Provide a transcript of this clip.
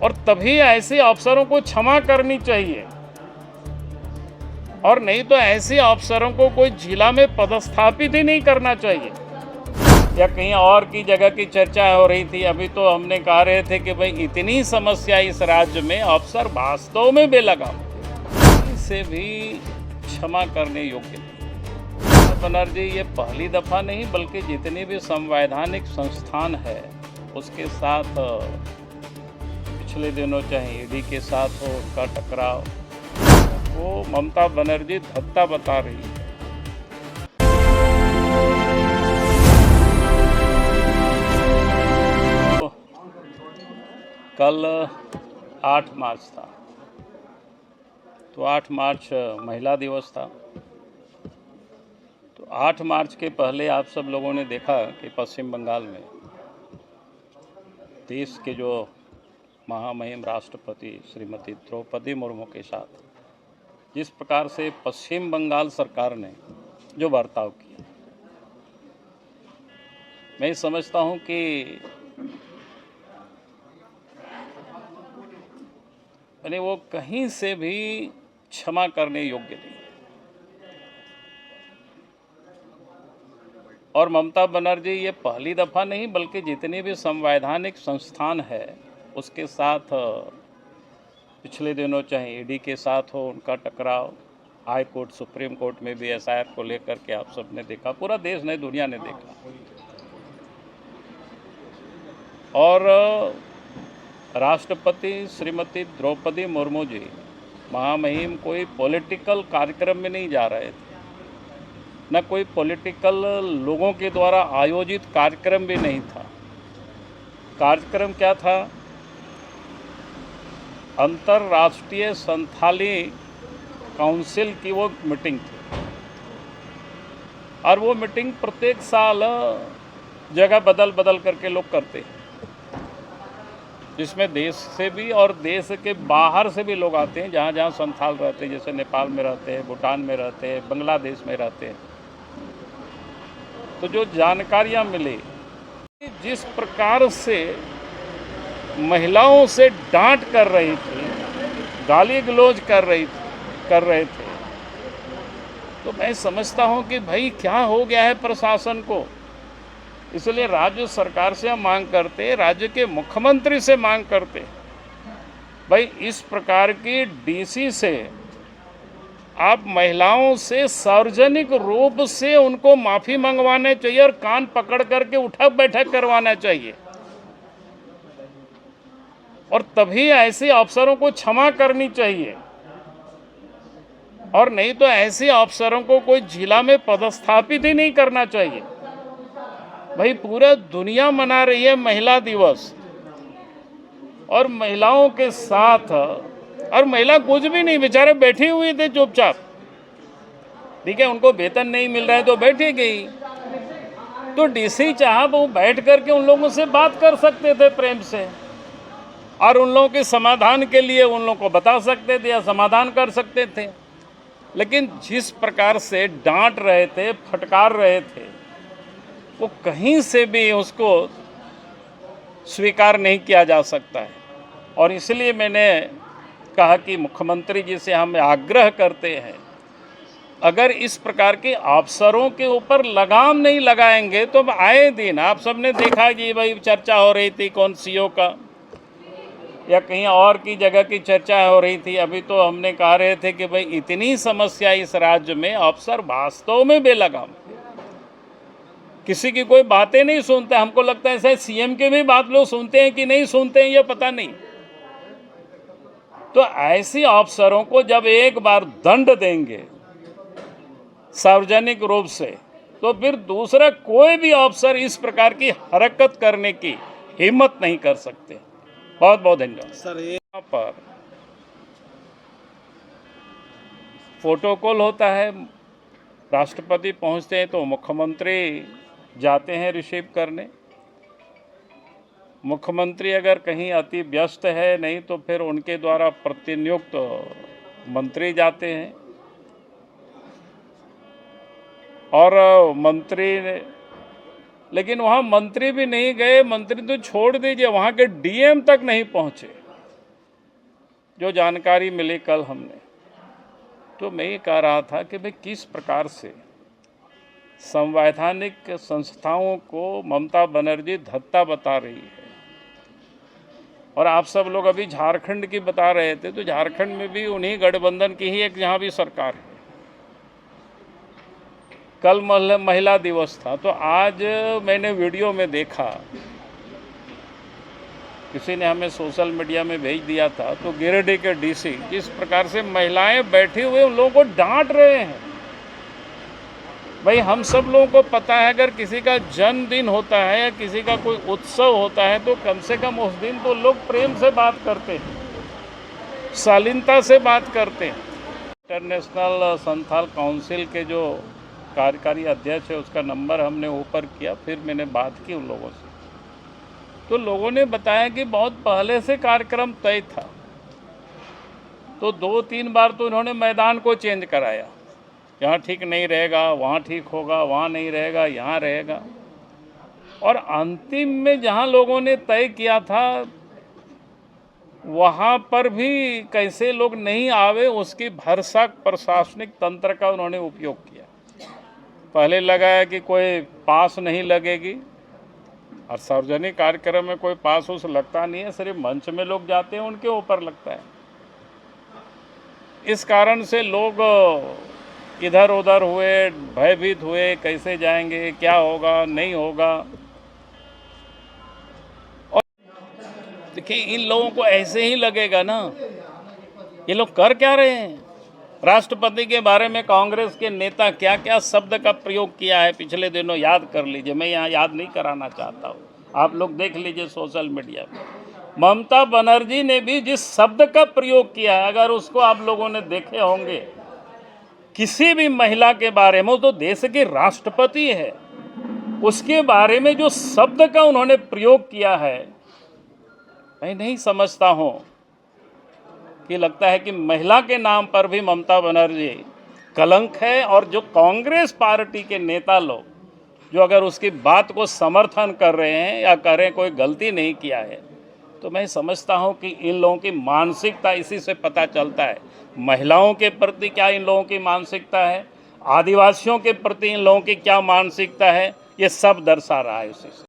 और तभी ऐसे अफसरों को क्षमा करनी चाहिए, और नहीं तो ऐसे अफसरों को कोई जिला में पदस्थापित ही नहीं करना चाहिए। या कहीं और की जगह की चर्चा हो रही थी, अभी तो हमने कह रहे थे कि भाई इतनी समस्या इस राज्य में, अफसर वास्तव में बेलगाम से भी क्षमा करने योग्य नहीं। बनर्जी ये पहली दफ़ा नहीं बल्कि जितनी भी संवैधानिक संस्थान है उसके साथ पिछले दिनों चाहे ईडी के साथ हो उसका टकराव, वो ममता बनर्जी धत्ता बता रही है। कल 8 मार्च था, तो 8 मार्च महिला दिवस था। तो 8 मार्च के पहले आप सब लोगों ने देखा कि पश्चिम बंगाल में देश के जो महामहिम राष्ट्रपति श्रीमती द्रौपदी मुर्मू के साथ जिस प्रकार से पश्चिम बंगाल सरकार ने जो बर्ताव किया, मैं समझता हूं कि वो कहीं से भी क्षमा करने योग्य नहीं। और ममता बनर्जी ये पहली दफ़ा नहीं बल्कि जितनी भी संवैधानिक संस्थान है उसके साथ पिछले दिनों चाहे ईडी के साथ हो उनका टकराव, हाई कोर्ट सुप्रीम कोर्ट में भी एसआईआर को लेकर के आप सब ने देखा, पूरा देश ने दुनिया ने देखा। और राष्ट्रपति श्रीमती द्रौपदी मुर्मू जी महामहिम कोई पॉलिटिकल कार्यक्रम में नहीं जा रहे थे, न कोई पॉलिटिकल लोगों के द्वारा आयोजित कार्यक्रम भी नहीं था। कार्यक्रम क्या था? अंतर्राष्ट्रीय संथाली काउंसिल की वो मीटिंग थी, और वो मीटिंग प्रत्येक साल जगह बदल बदल करके लोग करते हैं, जिसमें देश से भी और देश के बाहर से भी लोग आते हैं, जहाँ जहाँ संथाल रहते हैं, जैसे नेपाल में रहते हैं, भूटान में रहते हैं, बांग्लादेश में रहते हैं। तो जो जानकारियाँ मिली, जिस प्रकार से महिलाओं से डांट कर रही थी, गाली गलौज कर रहे थे, तो मैं समझता हूँ कि भाई क्या हो गया है प्रशासन को। इसलिए राज्य सरकार से हम मांग करते हैं, राज्य के मुख्यमंत्री से मांग करते हैं, भाई इस प्रकार की डीसी से आप महिलाओं से सार्वजनिक रूप से उनको माफ़ी मंगवाने चाहिए और कान पकड़ करके उठक बैठक करवाना चाहिए, और तभी ऐसे अफसरों को क्षमा करनी चाहिए, और नहीं तो ऐसे अफसरों को कोई जिला में पदस्थापित ही नहीं करना चाहिए। भाई पूरा दुनिया मना रही है महिला दिवस, और महिलाओं के साथ, और महिला कुछ भी नहीं, बेचारे बैठी हुई थे चुपचाप, ठीक है, उनको वेतन नहीं मिल रहा है तो बैठी गई। तो डीसी चाहा वो बैठ करके उन लोगों से बात कर सकते थे प्रेम से, और उन लोगों के समाधान के लिए उन लोगों को बता सकते थे या समाधान कर सकते थे। लेकिन जिस प्रकार से डांट रहे थे, फटकार रहे थे, वो कहीं से भी उसको स्वीकार नहीं किया जा सकता है। और इसलिए मैंने कहा कि मुख्यमंत्री जी से हम आग्रह करते हैं, अगर इस प्रकार के अफसरों के ऊपर लगाम नहीं लगाएंगे तो आए दिन आप सबने देखा कि भाई चर्चा हो रही थी कौन सीओ का, या कहीं और की जगह की चर्चा हो रही थी, अभी तो हमने कह रहे थे कि भाई इतनी समस्या इस राज्य में, अफसर वास्तव में बेलगाम, किसी की कोई बातें नहीं सुनते। हमको लगता है शायद सीएम की भी बात लोग सुनते हैं कि नहीं सुनते हैं ये पता नहीं। तो ऐसे अफसरों को जब एक बार दंड देंगे सार्वजनिक रूप से, तो फिर दूसरा कोई भी अफसर इस प्रकार की हरकत करने की हिम्मत नहीं कर सकते। बहुत बहुत धन्यवाद सर। यहाँ पर प्रोटोकॉल होता है, राष्ट्रपति पहुंचते हैं तो मुख्यमंत्री जाते हैं रिसीव करने। मुख्यमंत्री अगर कहीं अति व्यस्त है, नहीं तो फिर उनके द्वारा प्रतिनियुक्त मंत्री जाते हैं, और मंत्री, लेकिन वहाँ मंत्री भी नहीं गए, मंत्री तो छोड़ दीजिए, वहाँ के डीएम तक नहीं पहुँचे। जो जानकारी मिली कल हमने, तो मैं ये कह रहा था कि भाई किस प्रकार से संवैधानिक संस्थाओं को ममता बनर्जी धत्ता बता रही है। और आप सब लोग अभी झारखंड की बता रहे थे, तो झारखंड में भी उन्हीं गठबंधन की ही एक यहाँ भी सरकार है। कल महिला दिवस था, तो आज मैंने वीडियो में देखा, किसी ने हमें सोशल मीडिया में भेज दिया था, तो गिरिडीह के डीसी जिस प्रकार से महिलाएं बैठी हुए उन लोगों को डांट रहे हैं। भाई हम सब लोगों को पता है, अगर किसी का जन्मदिन होता है या किसी का कोई उत्सव होता है तो कम से कम उस दिन तो लोग प्रेम से बात करते हैं, शालीनता से बात करते हैं। इंटरनेशनल संथाल काउंसिल के जो कार्यकारी अध्यक्ष है उसका नंबर हमने ऊपर किया, फिर मैंने बात की उन लोगों से, तो लोगों ने बताया कि बहुत पहले से कार्यक्रम तय था। तो 2-3 बार तो इन्होंने मैदान को चेंज कराया, यहाँ ठीक नहीं रहेगा, वहाँ ठीक होगा, वहाँ नहीं रहेगा, यहाँ रहेगा। और अंतिम में जहाँ लोगों ने तय किया था वहाँ पर भी कैसे लोग नहीं आवे, उसकी भरसक प्रशासनिक तंत्र का उन्होंने उपयोग किया। पहले लगाया कि कोई पास नहीं लगेगी, और सार्वजनिक कार्यक्रम में कोई पास उस लगता नहीं है, सिर्फ मंच में लोग जाते हैं उनके ऊपर लगता है। इस कारण से लोग इधर उधर हुए, भयभीत हुए, कैसे जाएंगे, क्या होगा, नहीं होगा। और देखिए इन लोगों को ऐसे ही लगेगा ना, ये लोग कर क्या रहे हैं। राष्ट्रपति के बारे में कांग्रेस के नेता क्या क्या शब्द का प्रयोग किया है पिछले दिनों, याद कर लीजिए। मैं यहाँ याद नहीं कराना चाहता हूँ, आप लोग देख लीजिए सोशल मीडिया में। ममता बनर्जी ने भी जिस शब्द का प्रयोग किया है, अगर उसको आप लोगों ने देखे होंगे, किसी भी महिला के बारे में, वो तो देश के राष्ट्रपति है, उसके बारे में जो शब्द का उन्होंने प्रयोग किया है, मैं नहीं समझता हूँ कि लगता है कि महिला के नाम पर भी ममता बनर्जी कलंक है। और जो कांग्रेस पार्टी के नेता लोग जो अगर उसकी बात को समर्थन कर रहे हैं या करें कोई गलती नहीं किया है, तो मैं समझता हूं कि इन लोगों की मानसिकता इसी से पता चलता है। महिलाओं के प्रति क्या इन लोगों की मानसिकता है, आदिवासियों के प्रति इन लोगों की क्या मानसिकता है, ये सब दर्शा रहा है इसी से।